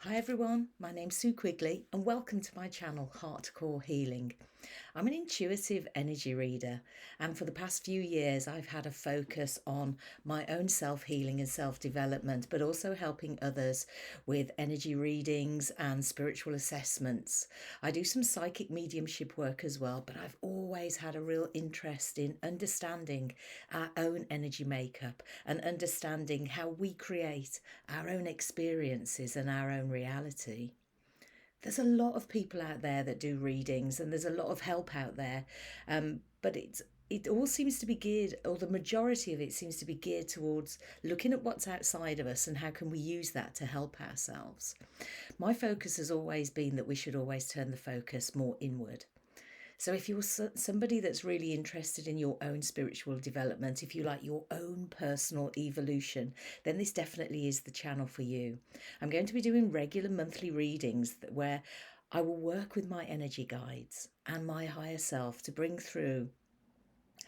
Hi everyone, my name's Sue Quigley and welcome to my channel Heartcore Healing. I'm an intuitive energy reader, and for the past few years I've had a focus on my own self-healing and self-development, but also helping others with energy readings and spiritual assessments. I do some psychic mediumship work as well, but I've always had a real interest in understanding our own energy makeup and understanding how we create our own experiences and our own reality. There's a lot of people out there that do readings, and there's a lot of help out there, but it all seems to be geared, or the majority of it seems to be geared towards looking at what's outside of us and how can we use that to help ourselves. My focus has always been that we should always turn the focus more inward. So if you're somebody that's really interested in your own spiritual development, if you like your own personal evolution, then this definitely is the channel for you. I'm going to be doing regular monthly readings where I will work with my energy guides and my higher self to bring through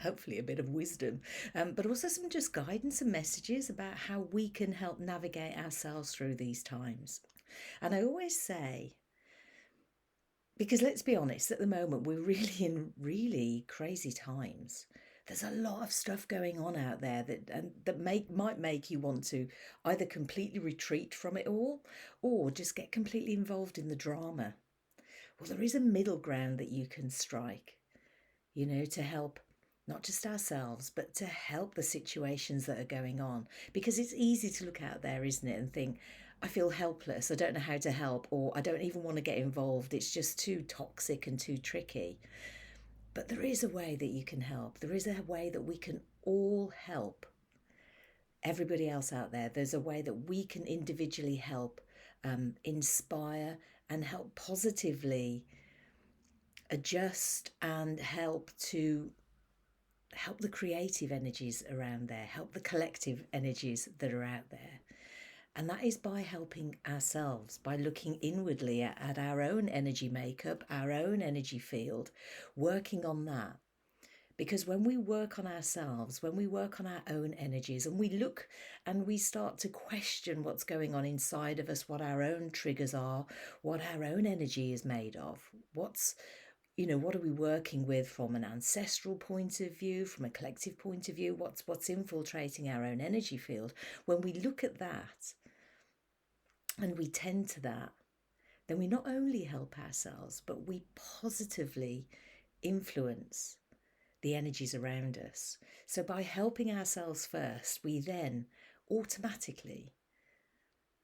hopefully a bit of wisdom, but also some just guidance and messages about how we can help navigate ourselves through these times. And I always say, because let's be honest, at the moment we're really in really crazy times. There's a lot of stuff going on out there that might make you want to either completely retreat from it all or just get completely involved in the drama. Well, there is a middle ground that you can strike, to help not just ourselves, but to help the situations that are going on. Because it's easy to look out there, isn't it, and think, I feel helpless, I don't know how to help, or I don't even want to get involved. It's just too toxic and too tricky. But there is a way that you can help. There is a way that we can all help everybody else out there. There's a way that we can individually help inspire and help positively adjust and help the creative energies around there, help the collective energies that are out there. And that is by helping ourselves, by looking inwardly at our own energy makeup, our own energy field, working on that. Because when we work on ourselves, when we work on our own energies and we look and we start to question what's going on inside of us, what our own triggers are, what our own energy is made of, what are we working with from an ancestral point of view, from a collective point of view, what's infiltrating our own energy field. When we look at that and we tend to that, then we not only help ourselves, but we positively influence the energies around us. So by helping ourselves first, we then automatically,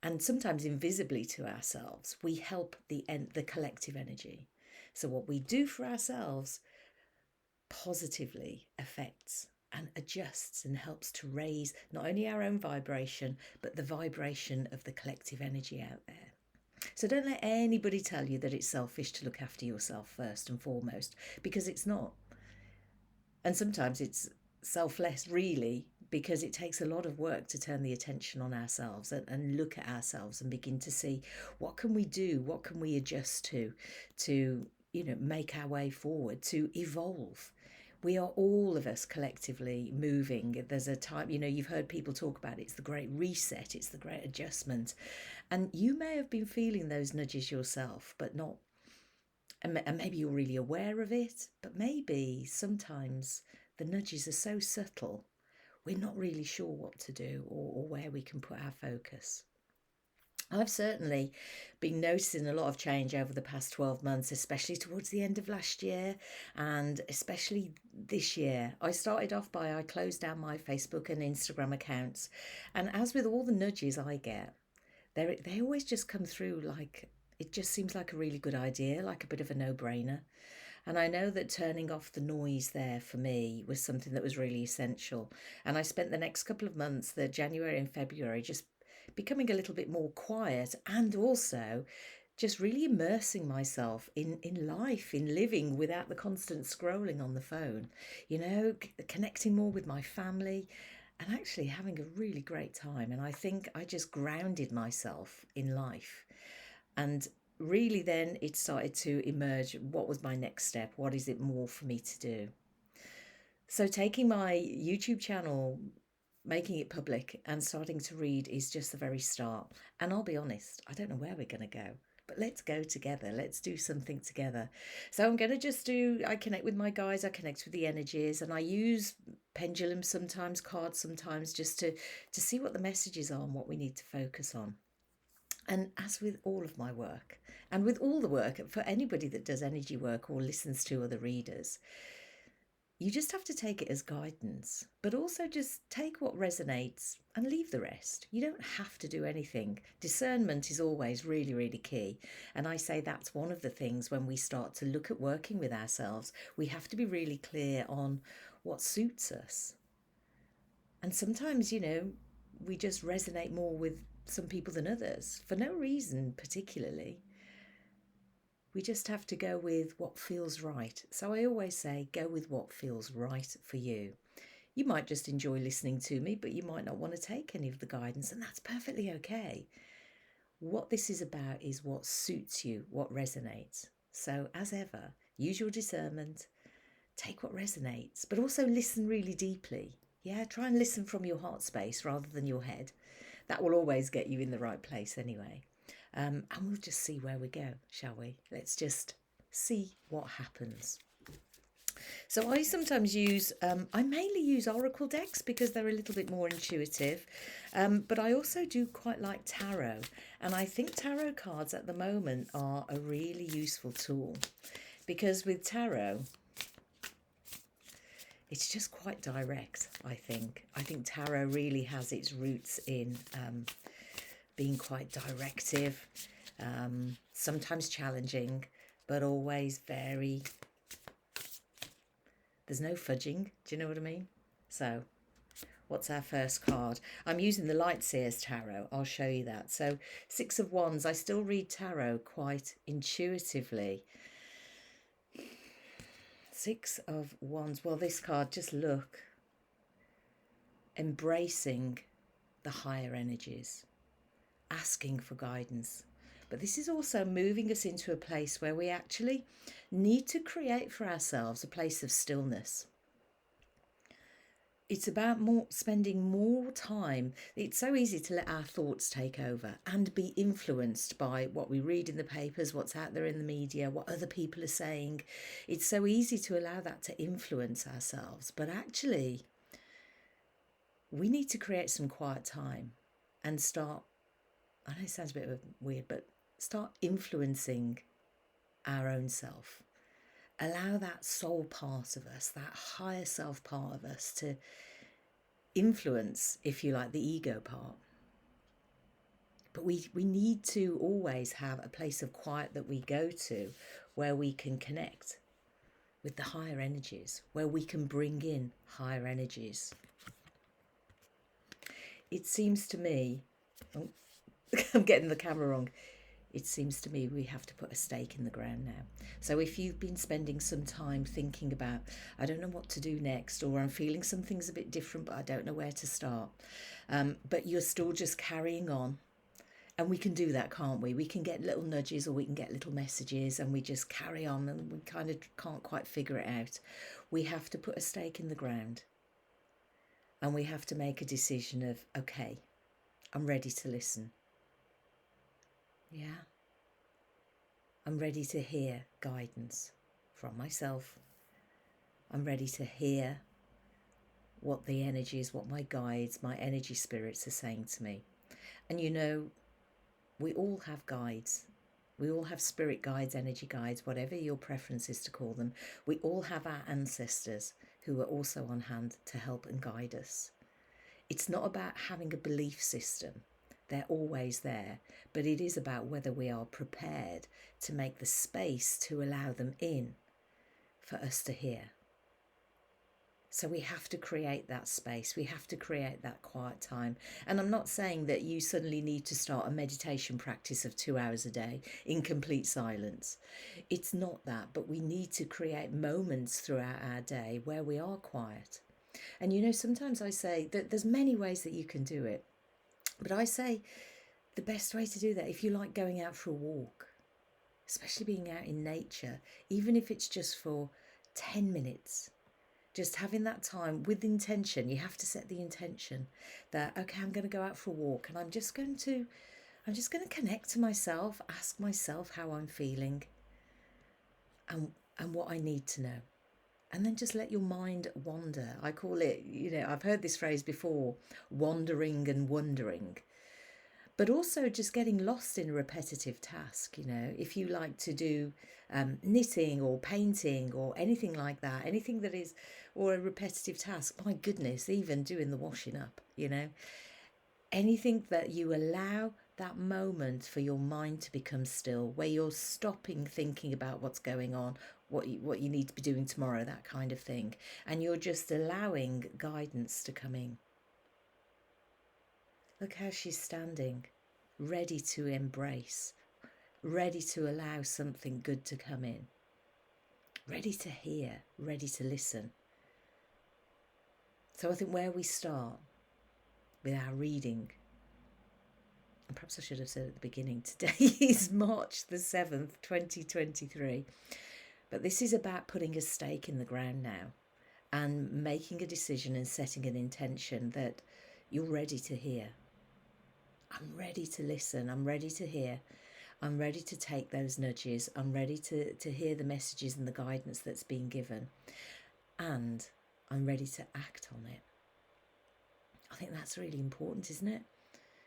and sometimes invisibly to ourselves, we help the collective energy. So what we do for ourselves positively affects and adjusts and helps to raise not only our own vibration, but the vibration of the collective energy out there. So don't let anybody tell you that it's selfish to look after yourself first and foremost, because it's not. And sometimes it's selfless, really, because it takes a lot of work to turn the attention on ourselves and look at ourselves and begin to see what can we do, what can we adjust to make our way forward, to evolve. We are all of us collectively moving. There's a time, you've heard people talk about it. It's the great reset, it's the great adjustment. And you may have been feeling those nudges yourself, but not, and maybe you're really aware of it, but maybe sometimes the nudges are so subtle, we're not really sure what to do or where we can put our focus. I've certainly been noticing a lot of change over the past 12 months, especially towards the end of last year and especially this year. I closed down my Facebook and Instagram accounts. And as with all the nudges I get, they always just come through like, it just seems like a really good idea, like a bit of a no-brainer. And I know that turning off the noise there for me was something that was really essential. And I spent the next couple of months, the January and February, just becoming a little bit more quiet and also just really immersing myself in life, in living without the constant scrolling on the phone, connecting more with my family and actually having a really great time. And I think I just grounded myself in life. And really then it started to emerge, what was my next step? What is it more for me to do? So taking my YouTube channel making it public and starting to read is just the very start. And I'll be honest, I don't know where we're going to go, but let's go together. Let's do something together. So I'm going to I connect with my guides, I connect with the energies, and I use pendulums sometimes, cards sometimes, just to see what the messages are and what we need to focus on. And as with all of my work, and with all the work for anybody that does energy work or listens to other readers, you just have to take it as guidance, but also just take what resonates and leave the rest. You don't have to do anything. Discernment is always really, really key. And I say that's one of the things when we start to look at working with ourselves, we have to be really clear on what suits us. And sometimes, we just resonate more with some people than others for no reason particularly. We just have to go with what feels right. So I always say, go with what feels right for you. You might just enjoy listening to me, but you might not want to take any of the guidance, and that's perfectly okay. What this is about is what suits you, what resonates. So as ever, use your discernment, take what resonates, but also listen really deeply. Yeah, try and listen from your heart space rather than your head. That will always get you in the right place anyway. And we'll just see where we go, shall we? Let's just see what happens. So I sometimes I mainly use oracle decks because they're a little bit more intuitive. But I also do quite like tarot. And I think tarot cards at the moment are a really useful tool. Because with tarot, it's just quite direct, I think. I think tarot really has its roots in being quite directive, sometimes challenging, but always very, there's no fudging, do you know what I mean? So what's our first card? I'm using the Light Seers Tarot, I'll show you that. So Six of Wands, I still read tarot quite intuitively. Six of Wands, well this card, just look, embracing the higher energies, asking for guidance. But this is also moving us into a place where we actually need to create for ourselves a place of stillness. It's about spending more time. It's so easy to let our thoughts take over and be influenced by what we read in the papers, what's out there in the media, what other people are saying. It's so easy to allow that to influence ourselves. But actually, we need to create some quiet time and start, I know it sounds a bit weird, but start influencing our own self. Allow that soul part of us, that higher self part of us to influence, if you like, the ego part. But we need to always have a place of quiet that we go to where we can connect with the higher energies, where we can bring in higher energies. It seems to me, I'm getting the camera wrong. It seems to me we have to put a stake in the ground now. So if you've been spending some time thinking about, I don't know what to do next, or I'm feeling something's a bit different, but I don't know where to start, but you're still just carrying on. And we can do that, can't we? We can get little nudges or we can get little messages and we just carry on and we kind of can't quite figure it out. We have to put a stake in the ground and we have to make a decision of, okay, I'm ready to listen. Yeah. I'm ready to hear guidance from myself. I'm ready to hear what the energies, what my guides, my energy spirits are saying to me. And we all have guides. We all have spirit guides, energy guides, whatever your preference is to call them. We all have our ancestors who are also on hand to help and guide us. It's not about having a belief system. They're always there, but it is about whether we are prepared to make the space to allow them in for us to hear. So we have to create that space. We have to create that quiet time. And I'm not saying that you suddenly need to start a meditation practice of 2 hours a day in complete silence. It's not that, but we need to create moments throughout our day where we are quiet. And sometimes I say that there's many ways that you can do it. But I say the best way to do that, if you like going out for a walk, especially being out in nature, even if it's just for 10 minutes, Just having that time with intention. You have to set the intention that, okay, I'm going to go out for a walk and I'm just going to connect to myself, ask myself how I'm feeling and what I need to know. And then just let your mind wander. I call it, I've heard this phrase before, wandering and wondering. But also just getting lost in a repetitive task. If you like to do knitting or painting or anything like that, anything that is, or a repetitive task, my goodness, even doing the washing up, anything that you allow that moment for your mind to become still, where you're stopping thinking about what's going on, what you need to be doing tomorrow, that kind of thing, and you're just allowing guidance to come in. Look how she's standing, ready to embrace, ready to allow something good to come in, ready to hear, ready to listen. So I think where we start with our reading, and perhaps I should have said at the beginning, today is March the 7th, 2023. But this is about putting a stake in the ground now and making a decision and setting an intention that you're ready to hear. I'm ready to listen. I'm ready to hear. I'm ready to take those nudges. I'm ready to hear the messages and the guidance that's being given. And I'm ready to act on it. I think that's really important, isn't it?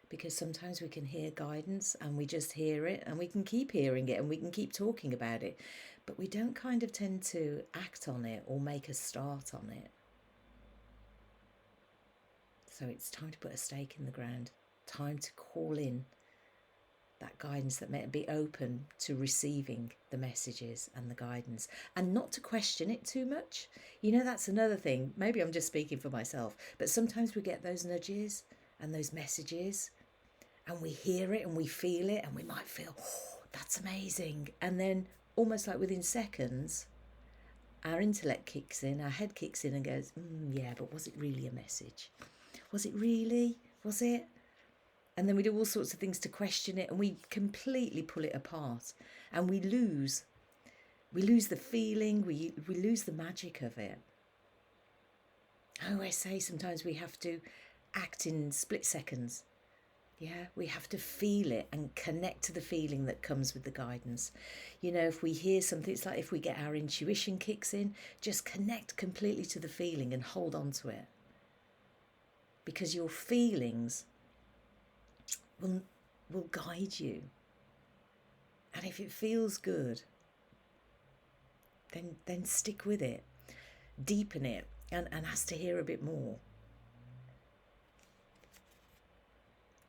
Because sometimes we can hear guidance and we just hear it and we can keep hearing it and we can keep talking about it, but we don't kind of tend to act on it or make a start on it. So it's time to put a stake in the ground, time to call in that guidance, that may be open to receiving the messages and the guidance and not to question it too much. That's another thing. Maybe I'm just speaking for myself, but sometimes we get those nudges and those messages and we hear it and we feel it and we might feel, oh, that's amazing. And then almost like within seconds, our intellect kicks in, our head kicks in and goes, yeah, but was it really a message? Was it really? Was it? And then we do all sorts of things to question it and we completely pull it apart and we lose the feeling, we lose the magic of it. I always say sometimes we have to act in split seconds. Yeah, we have to feel it and connect to the feeling that comes with the guidance. If we hear something, it's like if we get our intuition kicks in, just connect completely to the feeling and hold on to it. Because your feelings will guide you. And if it feels good, then stick with it, deepen it, and ask to hear a bit more.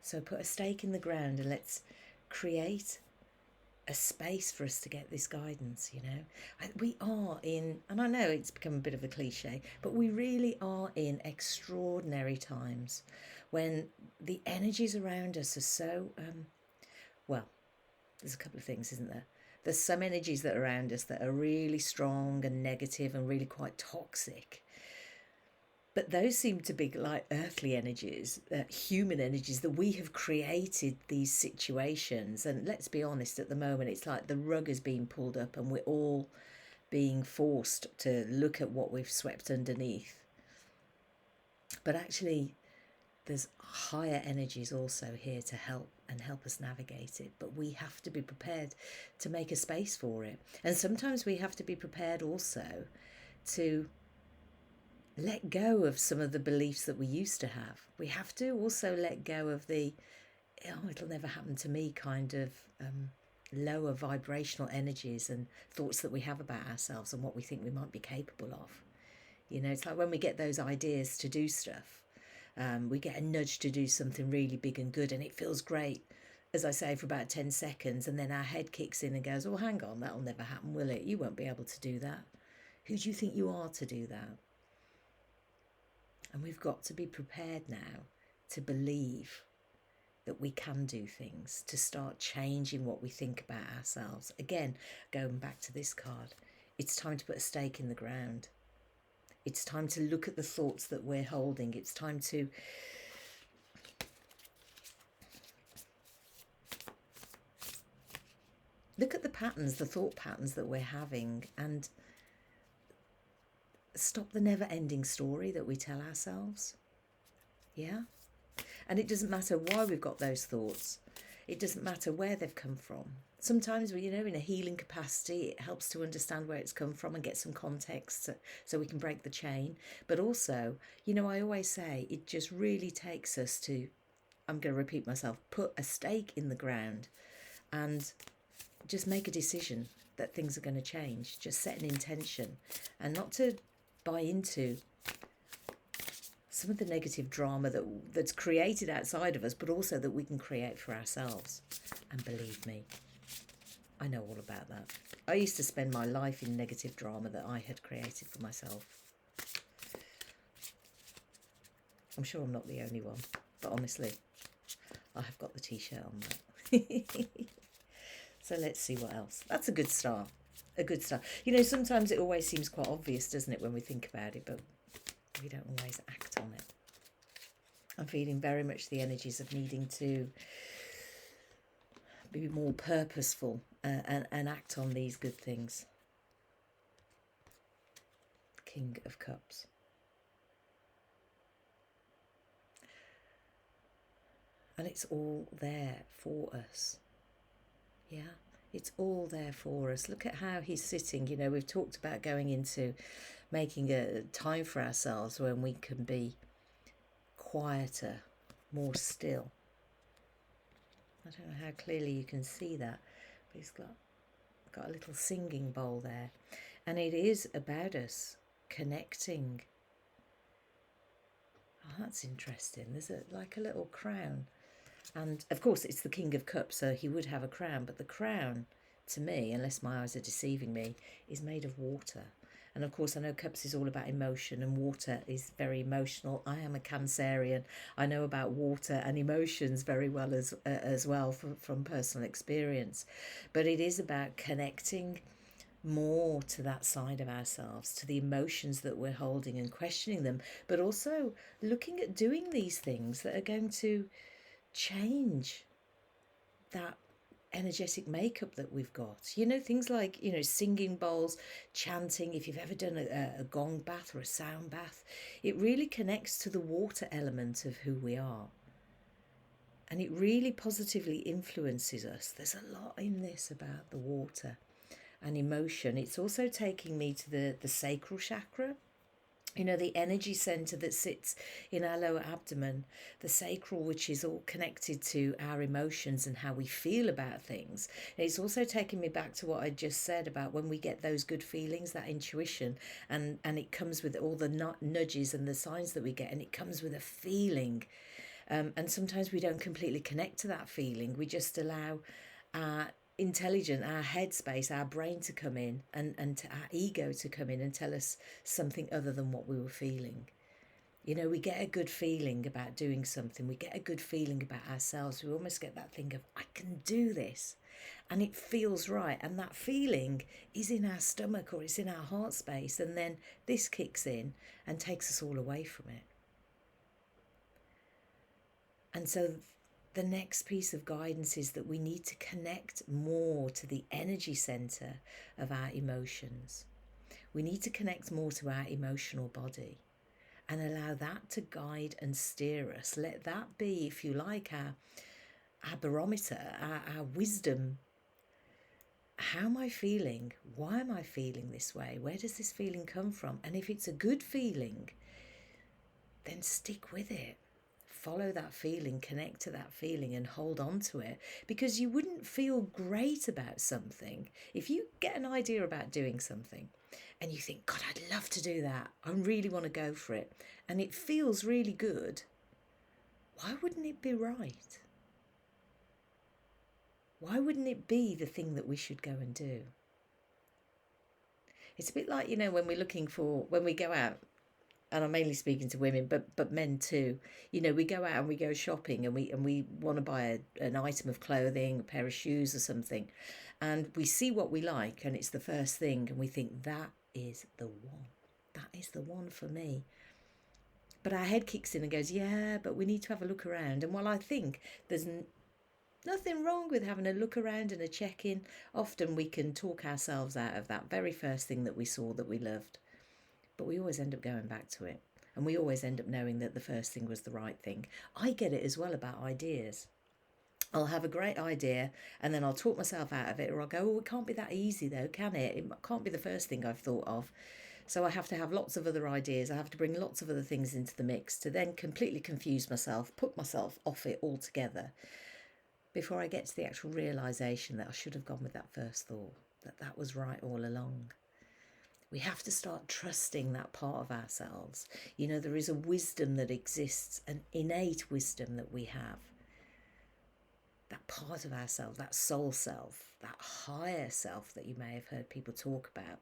So put a stake in the ground and let's create a space for us to get this guidance, We are in, and I know it's become a bit of a cliche, but we really are in extraordinary times when the energies around us are so, there's a couple of things, isn't there? There's some energies that are around us that are really strong and negative and really quite toxic. But those seem to be like earthly energies, human energies, that we have created these situations. And let's be honest, at the moment, it's like the rug is being pulled up and we're all being forced to look at what we've swept underneath. But actually, there's higher energies also here to help us navigate it. But we have to be prepared to make a space for it. And sometimes we have to be prepared also to let go of some of the beliefs that we used to have. We have to also let go of the, it'll never happen to me kind of lower vibrational energies and thoughts that we have about ourselves and what we think we might be capable of. It's like when we get those ideas to do stuff, we get a nudge to do something really big and good and it feels great, as I say, for about 10 seconds, and then our head kicks in and goes, oh, hang on, that'll never happen, will it? You won't be able to do that. Who do you think you are to do that? And we've got to be prepared now to believe that we can do things, to start changing what we think about ourselves. Again, going back to this card, it's time to put a stake in the ground. It's time to look at the thoughts that we're holding. It's time to look at the patterns, the thought patterns that we're having, and stop the never-ending story that we tell ourselves. Yeah? And it doesn't matter why we've got those thoughts. It doesn't matter where they've come from. Sometimes, in a healing capacity, it helps to understand where it's come from and get some context so we can break the chain. But also, I always say it just really takes us to, I'm going to repeat myself, put a stake in the ground and just make a decision that things are going to change. Just set an intention and not to buy into some of the negative drama that's created outside of us, but also that we can create for ourselves. And believe me, I know all about that. I used to spend my life in negative drama that I had created for myself. I'm sure I'm not the only one, but honestly, I have got the t-shirt on that. So let's see what else. That's a good start. A good start. Sometimes it always seems quite obvious, doesn't it, when we think about it, but we don't always act on it. I'm feeling very much the energies of needing to be more purposeful and act on these good things. King of Cups. And it's all there for us. Yeah, it's all there for us. Look at how he's sitting. We've talked about going into making a time for ourselves when we can be quieter, more still. I don't know how clearly you can see that, but he's got a little singing bowl there. And it is about us connecting. Oh, that's interesting. There's like a little crown. And of course it's the King of Cups, so he would have a crown, but the crown, to me, unless my eyes are deceiving me, is made of water. And of course I know Cups is all about emotion, and water is very emotional. I am a Cancerian. I know about water and emotions very well as well from personal experience. But it is about connecting more to that side of ourselves, to the emotions that we're holding and questioning them, but also looking at doing these things that are going to change that energetic makeup that we've got. Things like, singing bowls, chanting. If you've ever done a gong bath or a sound bath, it really connects to the water element of who we are. And it really positively influences us. There's a lot in this about the water and emotion. It's also taking me to the sacral chakra. The energy center that sits in our lower abdomen, the sacral, which is all connected to our emotions and how we feel about things. And it's also taking me back to what I just said about when we get those good feelings, that intuition, and it comes with all the nudges and the signs that we get, and it comes with a feeling. And sometimes we don't completely connect to that feeling. We just allow our our headspace, our brain to come in and to our ego to come in and tell us something other than what we were feeling. We get a good feeling about doing something. We get a good feeling about ourselves. We almost get that thing of, I can do this. And it feels right. And that feeling is in our stomach or it's in our heart space. And then this kicks in and takes us all away from it. And so the next piece of guidance is that we need to connect more to the energy center of our emotions. We need to connect more to our emotional body and allow that to guide and steer us. Let that be, if you like, our barometer, our wisdom. How am I feeling? Why am I feeling this way? Where does this feeling come from? And if it's a good feeling, then stick with it. Follow that feeling, connect to that feeling and hold on to it, because you wouldn't feel great about something. If you get an idea about doing something and you think, God, I'd love to do that. I really want to go for it. And it feels really good. Why wouldn't it be right? Why wouldn't it be the thing that we should go and do? It's a bit like, when we go out, and I'm mainly speaking to women, but men too. We go out and we go shopping and we want to buy an item of clothing, a pair of shoes or something. And we see what we like and it's the first thing and we think, that is the one. That is the one for me. But our head kicks in and goes, yeah, but we need to have a look around. And while I think there's nothing wrong with having a look around and a check-in, often we can talk ourselves out of that very first thing that we saw that we loved. but we always end up going back to it. And we always end up knowing that the first thing was the right thing. I get it as well about ideas. I'll have a great idea and then I'll talk myself out of it, or I'll go, oh, it can't be that easy though, can it? It can't be the first thing I've thought of. So I have to have lots of other ideas. I have to bring lots of other things into the mix to then completely confuse myself, put myself off it altogether before I get to the actual realisation that I should have gone with that first thought, that that was right all along. We have to start trusting that part of ourselves. You know, there is a wisdom that exists, an innate wisdom that we have. That part of ourselves, that soul self, that higher self that you may have heard people talk about.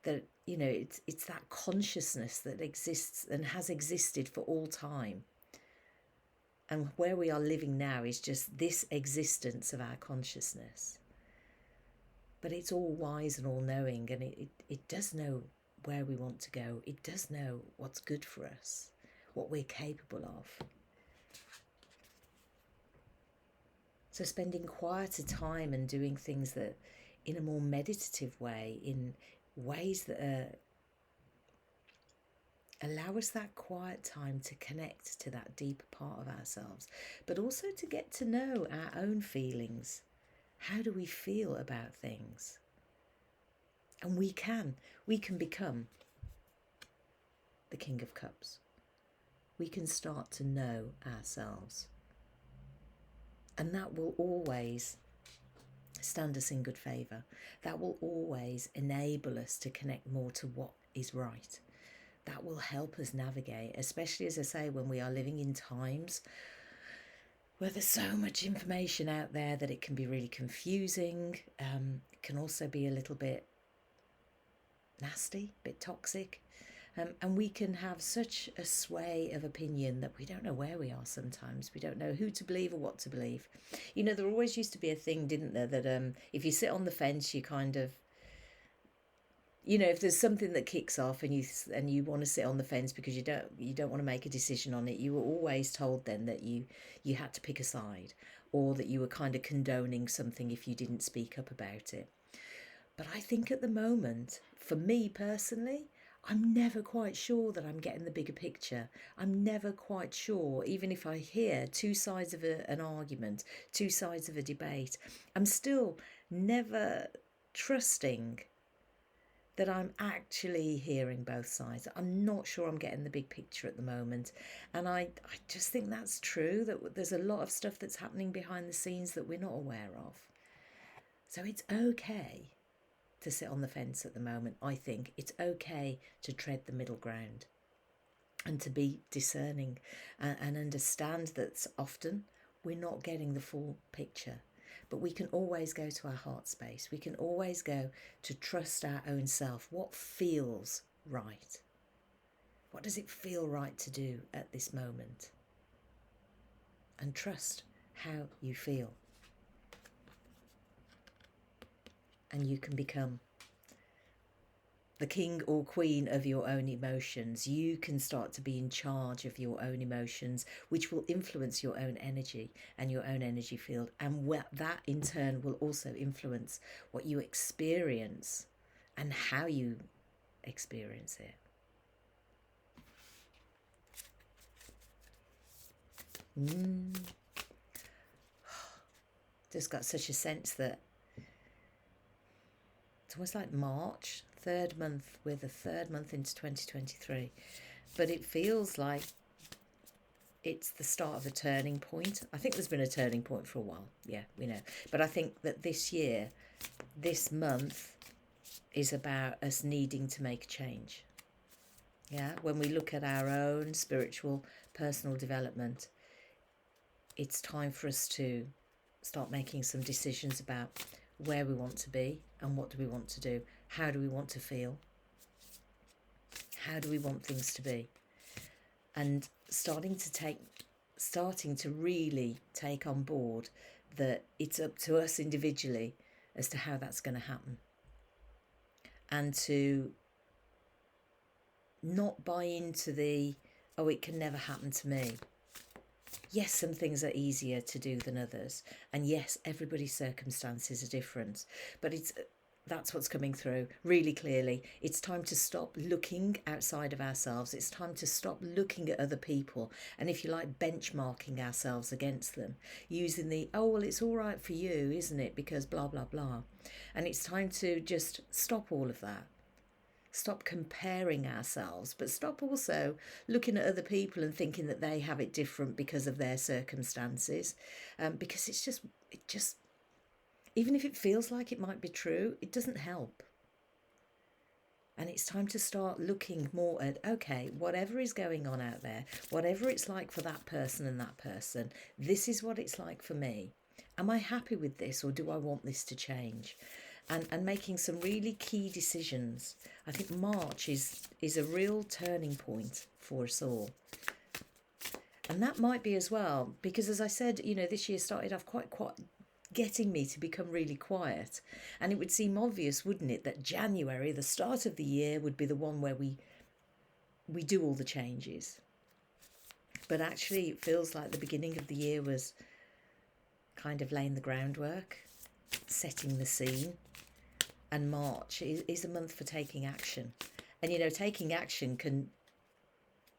That, you know, it's that consciousness that exists and has existed for all time. And where we are living now is just this existence of our consciousness. But it's all wise and all knowing, and it does know where we want to go. It does know what's good for us, what we're capable of. So spending quieter time and doing things that in a more meditative way, in ways that allow us that quiet time to connect to that deeper part of ourselves, but also to get to know our own feelings. How do we feel about things? And we can become the King of Cups. We can start to know ourselves. And that will always stand us in good favour. That will always enable us to connect more to what is right. That will help us navigate, especially, as I say, when we are living in times where there's so much information out there that it can be really confusing. It can also be a little bit nasty, a bit toxic. And we can have such a sway of opinion that we don't know where we are sometimes. We don't know who to believe or what to believe. You know, there always used to be a thing, didn't there, that if you sit on the fence, you kind of, you know, if there's something that kicks off and you want to sit on the fence because you don't want to make a decision on it, you were always told then that you had to pick a side, or that you were kind of condoning something if you didn't speak up about it. But I think at the moment, for me personally, I'm never quite sure that I'm getting the bigger picture. I'm never quite sure, even if I hear two sides of an argument, two sides of a debate, I'm still never trusting that I'm actually hearing both sides. I'm not sure I'm getting the big picture at the moment. And I just think that's true, that there's a lot of stuff that's happening behind the scenes that we're not aware of. So it's okay to sit on the fence at the moment. I think it's okay to tread the middle ground and to be discerning and understand that often we're not getting the full picture. But we can always go to our heart space. We can always go to trust our own self. What feels right? What does it feel right to do at this moment? And trust how you feel. And you can become the king or queen of your own emotions. You can start to be in charge of your own emotions, which will influence your own energy and your own energy field. And that in turn will also influence what you experience and how you experience it. Just got such a sense that it's almost like March, third month, we're the third month into 2023, but it feels like it's the start of a turning point. I think there's been a turning point for a while, yeah, we know, but I think that this year, this month, is about us needing to make change. Yeah, when we look at our own spiritual, personal development, it's time for us to start making some decisions about where we want to be and what do we want to do. How do we want to feel? How do we want things to be? And starting to really take on board that it's up to us individually as to how that's going to happen. And to not buy into the, oh, it can never happen to me. Yes, some things are easier to do than others. And yes, everybody's circumstances are different. But it's That's what's coming through really clearly. It's time to stop looking outside of ourselves. It's time to stop looking at other people and, if you like, benchmarking ourselves against them, using the, oh, well, it's all right for you, isn't it? Because blah, blah, blah. And it's time to just stop all of that. Stop comparing ourselves, but stop also looking at other people and thinking that they have it different because of their circumstances. Because it just, even if it feels like it might be true, it doesn't help. And it's time to start looking more at, okay, whatever is going on out there, whatever it's like for that person and that person, this is what it's like for me. Am I happy with this, or do I want this to change? And making some really key decisions. I think March is a real turning point for us all. And that might be as well, because as I said, this year started off quite getting me to become really quiet. And it would seem obvious, wouldn't it, that January, the start of the year, would be the one where we do all the changes. But actually it feels like the beginning of the year was kind of laying the groundwork, setting the scene. And March is a month for taking action. And, taking action can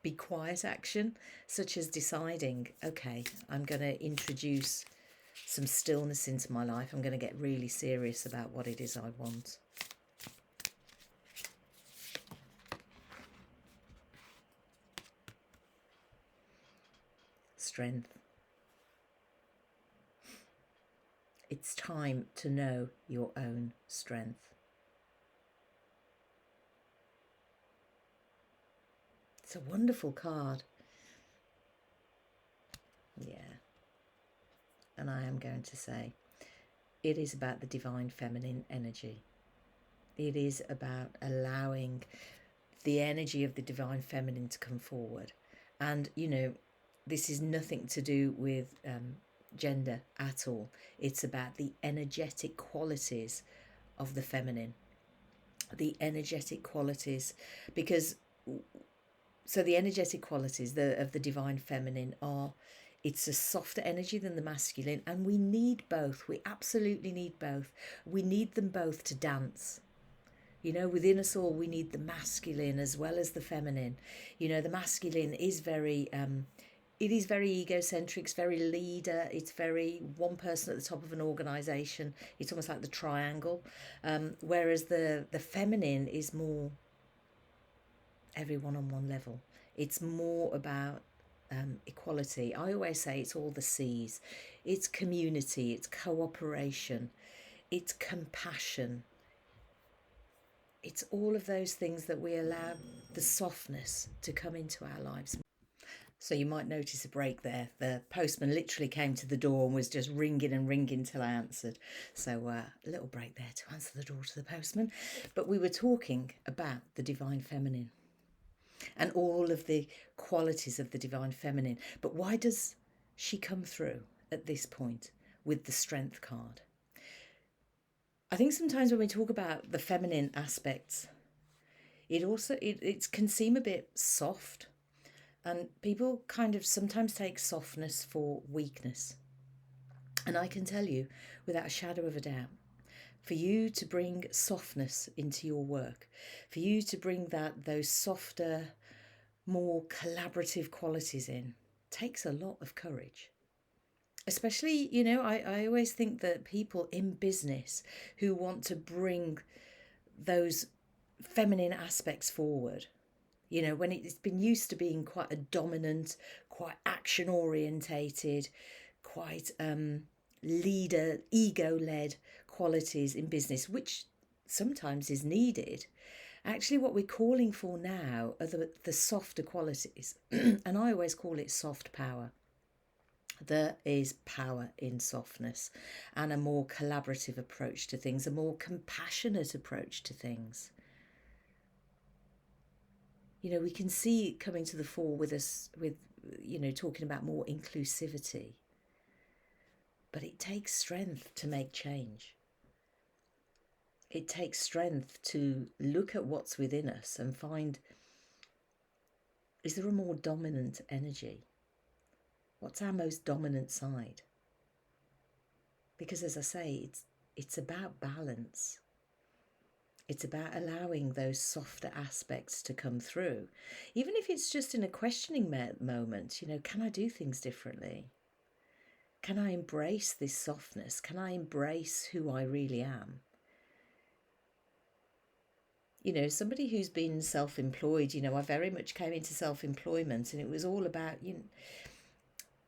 be quiet action, such as deciding, okay, I'm going to introduce some stillness into my life. I'm going to get really serious about what it is I want. Strength. It's time to know your own strength. It's a wonderful card. Yeah. And I am going to say, it is about the divine feminine energy. It is about allowing the energy of the divine feminine to come forward. And, this is nothing to do with gender at all. It's about the energetic qualities of the feminine. The energetic qualities, because so the energetic qualities of the divine feminine are, it's a softer energy than the masculine, and we need both. We absolutely need both. We need them both to dance. Within us all, we need the masculine as well as the feminine. The masculine is very it is very egocentric, it's very leader, it's very one person at the top of an organisation. It's almost like the triangle. Whereas the feminine is more everyone on one level. It's more about equality. I always say it's all the C's. It's community, it's cooperation, it's compassion. It's all of those things that we allow the softness to come into our lives. So you might notice a break there. The postman literally came to the door and was just ringing and ringing till I answered. So a little break there to answer the door to the postman. But we were talking about the divine feminine and all of the qualities of the divine feminine. But why does she come through at this point with the strength card? I think sometimes when we talk about the feminine aspects, it can seem a bit soft. And people kind of sometimes take softness for weakness. And I can tell you, without a shadow of a doubt, for you to bring softness into your work, for you to bring those softer, more collaborative qualities in, takes a lot of courage. Especially, I always think that people in business who want to bring those feminine aspects forward, when it's been used to being quite a dominant, quite action orientated, quite leader, ego-led qualities in business, which sometimes is needed. Actually, what we're calling for now are the softer qualities. And I always call it soft power. There is power in softness and a more collaborative approach to things, a more compassionate approach to things. We can see it coming to the fore with us, with, talking about more inclusivity. But it takes strength to make change. It takes strength to look at what's within us and find, is there a more dominant energy? What's our most dominant side? Because as I say, it's about balance. It's about allowing those softer aspects to come through. Even if it's just in a questioning moment, can I do things differently? Can I embrace this softness? Can I embrace who I really am? Somebody who's been self-employed, I very much came into self-employment, and it was all about,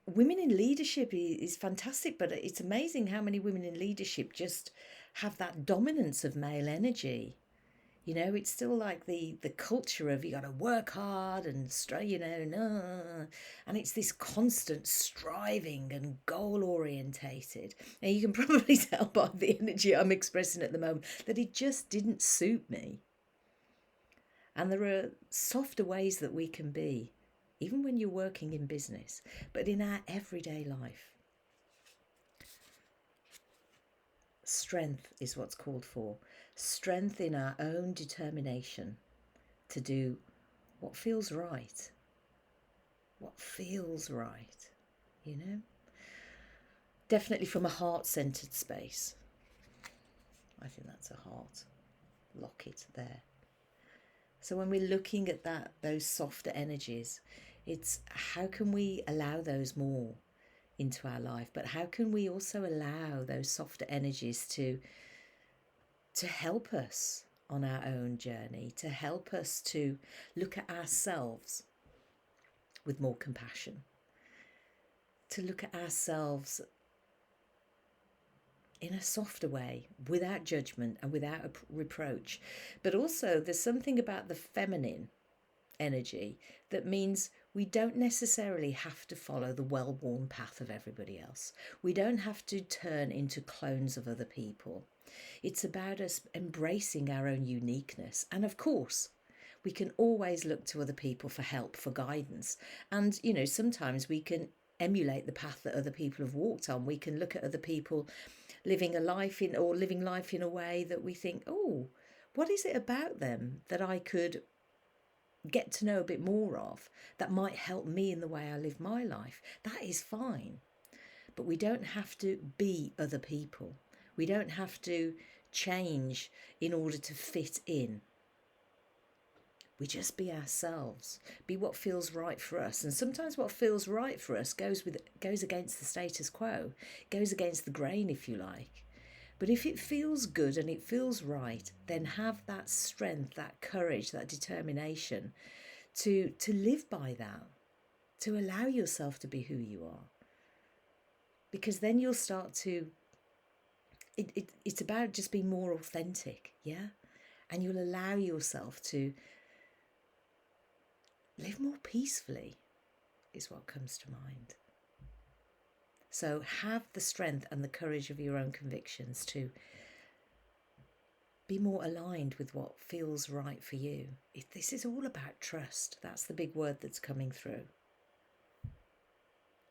women in leadership is fantastic, but it's amazing how many women in leadership just have that dominance of male energy. It's still like the culture of you got to work hard and no, and it's this constant striving and goal orientated. And you can probably tell by the energy I'm expressing at the moment that it just didn't suit me. And there are softer ways that we can be, even when you're working in business, but in our everyday life. Strength is what's called for. Strength in our own determination to do what feels right. What feels right, Definitely from a heart-centered space. I think that's a heart locket there. So when we're looking at those softer energies, it's how can we allow those more into our life, but how can we also allow those softer energies to help us on our own journey, to help us to look at ourselves with more compassion, to look at ourselves in a softer way, without judgment and without a reproach. But also there's something about the feminine energy that means we don't necessarily have to follow the well-worn path of everybody else. We don't have to turn into clones of other people. It's about us embracing our own uniqueness. And of course, we can always look to other people for help, for guidance. And, sometimes we can emulate the path that other people have walked on. We can look at other people living life in a way that we think, oh, what is it about them that I could get to know a bit more of that might help me in the way I live my life? That is fine. But we don't have to be other people. We don't have to change in order to fit in. We just be ourselves, be what feels right for us. And sometimes what feels right for us goes against the status quo, goes against the grain, if you like. But if it feels good and it feels right, then have that strength, that courage, that determination to live by that, to allow yourself to be who you are. Because then you'll start to, it's about just being more authentic, yeah? And you'll allow yourself to live more peacefully, is what comes to mind. So have the strength and the courage of your own convictions to be more aligned with what feels right for you. This is all about trust. That's the big word that's coming through.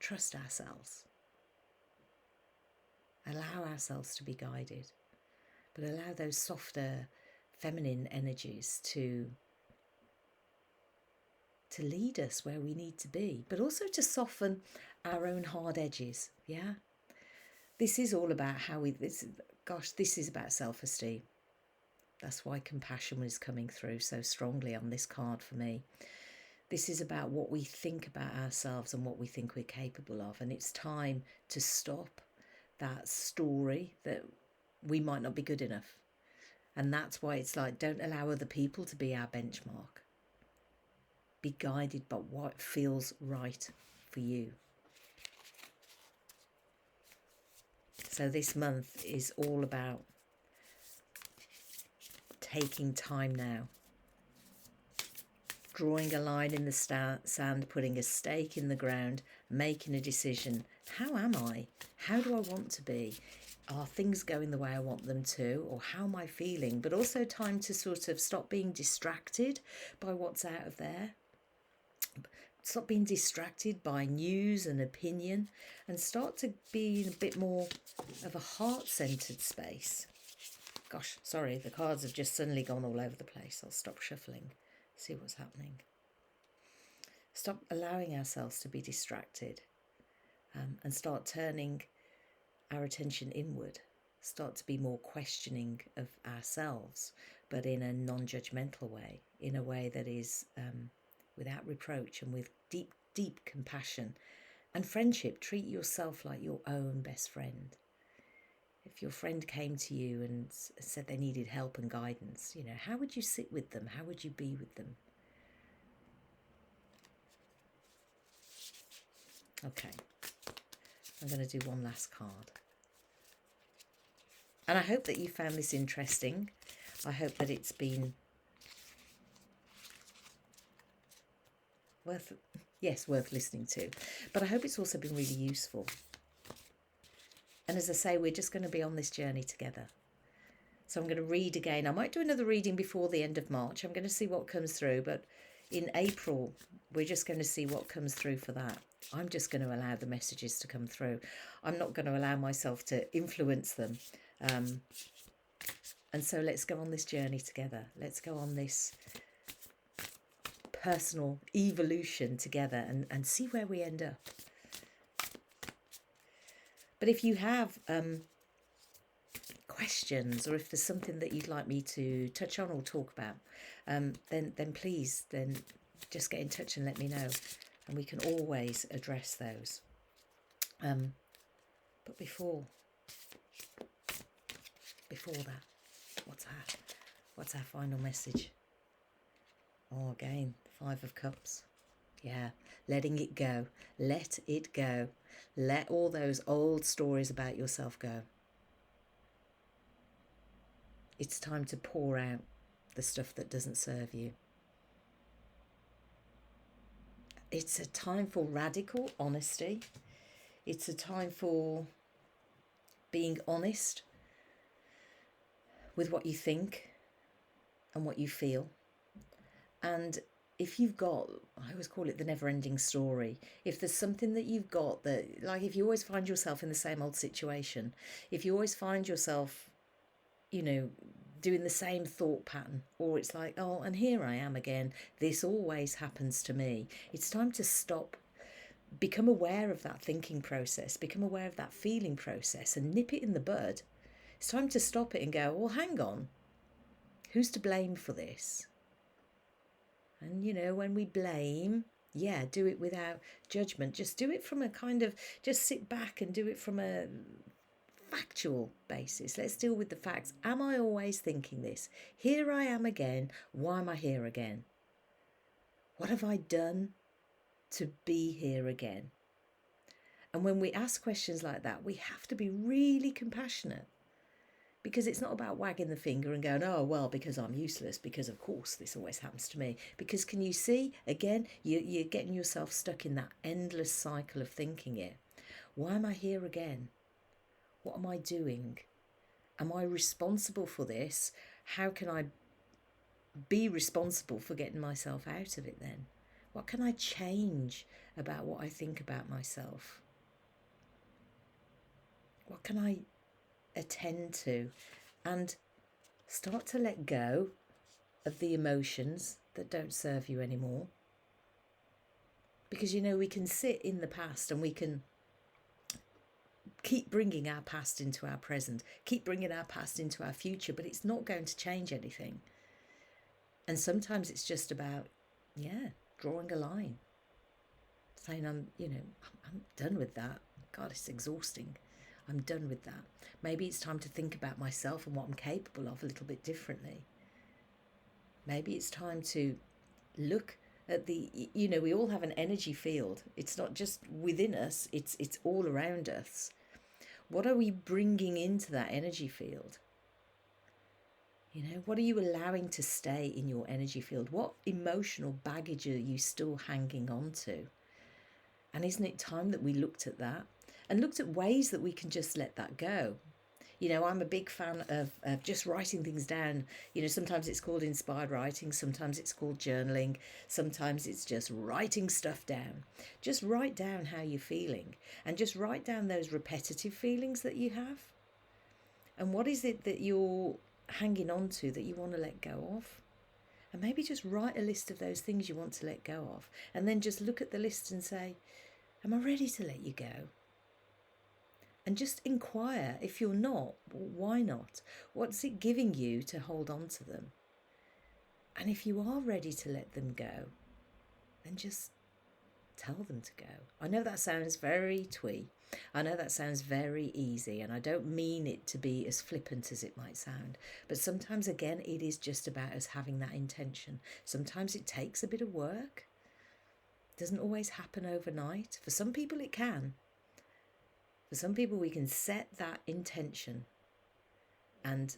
Trust ourselves. Allow ourselves to be guided, but allow those softer feminine energies to lead us where we need to be, but also to soften our own hard edges. Yeah, this is all about this is about self-esteem. That's why compassion is coming through so strongly on this card for me. This is about what we think about ourselves and what we think we're capable of, and it's time to stop that story that we might not be good enough. And that's why it's like, don't allow other people to be our benchmark. Be guided by what feels right for you. So this month is all about taking time now, drawing a line in the sand, putting a stake in the ground, making a decision. How am I? How do I want to be? Are things going the way I want them to? Or how am I feeling? But also time to sort of stop being distracted by what's out of there. Stop being distracted by news and opinion, and start to be in a bit more of a heart-centered space. Gosh, sorry, the cards have just suddenly gone all over the place. I'll stop shuffling, see what's happening. Stop allowing ourselves to be distracted, and start turning our attention inward. start to be more questioning of ourselves, but in a non-judgmental way, in a way that is without reproach and with deep, deep compassion. And friendship, treat yourself like your own best friend. If your friend came to you and said they needed help and guidance, you know, how would you sit with them? How would you be with them? Okay, I'm going to do one last card. And I hope that you found this interesting. I hope that it's been worth listening to. But I hope it's also been really useful. And as I say, we're just going to be on this journey together. So I'm going to read again. I might do another reading before the end of March. I'm going to see what comes through. But in April, we're just going to see what comes through for that. I'm just going to allow the messages to come through. I'm not going to allow myself to influence them. And so let's go on this journey together. Let's go on this personal evolution together and see where we end up. But if you have questions, or if there's something that you'd like me to touch on or talk about, then please just get in touch and let me know, and we can always address those. But before that, what's our final message? Oh, again, 5 of Cups. Yeah, letting it go. Let it go. Let all those old stories about yourself go. It's time to pour out the stuff that doesn't serve you. It's a time for radical honesty. It's a time for being honest with what you think and what you feel. And if you've got, I always call it the never-ending story. If there's something that you've got that, like if you always find yourself in the same old situation, if you always find yourself, you know, doing the same thought pattern, or it's like, oh, and here I am again, this always happens to me. It's time to stop, become aware of that thinking process, become aware of that feeling process and nip it in the bud. It's time to stop it and go, well, hang on, who's to blame for this? And, you know, when we blame, yeah, do it without judgment. Just do it from a kind of, just sit back and do it from a factual basis. Let's deal with the facts. Am I always thinking this? Here I am again. Why am I here again? What have I done to be here again? And when we ask questions like that, we have to be really compassionate. Because it's not about wagging the finger and going, oh, well, because I'm useless, because of course this always happens to me. Because can you see, again, you're getting yourself stuck in that endless cycle of thinking it. Why am I here again? What am I doing? Am I responsible for this? How can I be responsible for getting myself out of it then? What can I change about what I think about myself? What can I attend to, and start to let go of the emotions that don't serve you anymore? Because, you know, we can sit in the past and we can keep bringing our past into our present, keep bringing our past into our future, but it's not going to change anything. And sometimes it's just about, drawing a line, saying, I'm done with that. God, it's exhausting. I'm done with that. Maybe it's time to think about myself and what I'm capable of a little bit differently. Maybe it's time to look at we all have an energy field. It's not just within us, it's all around us. What are we bringing into that energy field? What are you allowing to stay in your energy field? What emotional baggage are you still hanging on to? And isn't it time that we looked at that and looked at ways that we can just let that go? I'm a big fan of just writing things down. Sometimes it's called inspired writing, sometimes it's called journaling, sometimes it's just writing stuff down. Just write down how you're feeling and just write down those repetitive feelings that you have. And what is it that you're hanging on to that you want to let go of? And maybe just write a list of those things you want to let go of, and then just look at the list and say, am I ready to let you go? And just inquire. If you're not, why not? What's it giving you to hold on to them? And if you are ready to let them go, then just tell them to go. I know that sounds very twee. I know that sounds very easy, and I don't mean it to be as flippant as it might sound. But sometimes, again, it is just about us having that intention. Sometimes it takes a bit of work. It doesn't always happen overnight. For some people, it can. For some people, we can set that intention and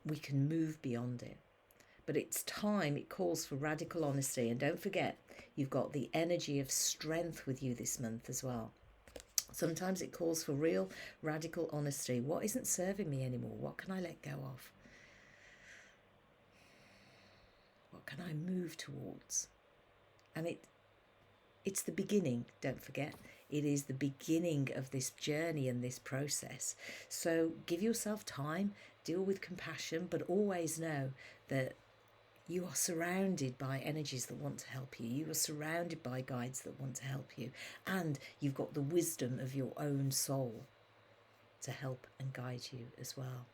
we can move beyond it. But it's time. It calls for radical honesty. And don't forget, you've got the energy of strength with you this month as well. Sometimes it calls for real radical honesty. What isn't serving me anymore? What can I let go of? What can I move towards? And it's the beginning, don't forget. It is the beginning of this journey and this process. So give yourself time, deal with compassion, but always know that you are surrounded by energies that want to help you. You are surrounded by guides that want to help you. And you've got the wisdom of your own soul to help and guide you as well.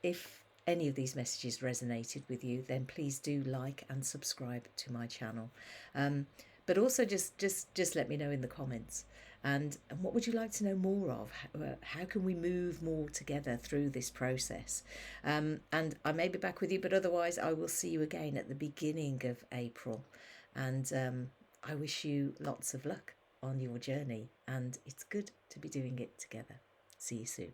If any of these messages resonated with you, then please do like and subscribe to my channel. But also just let me know in the comments. And what would you like to know more of? How can we move more together through this process? And I may be back with you, but otherwise I will see you again at the beginning of April. And I wish you lots of luck on your journey. And it's good to be doing it together. See you soon.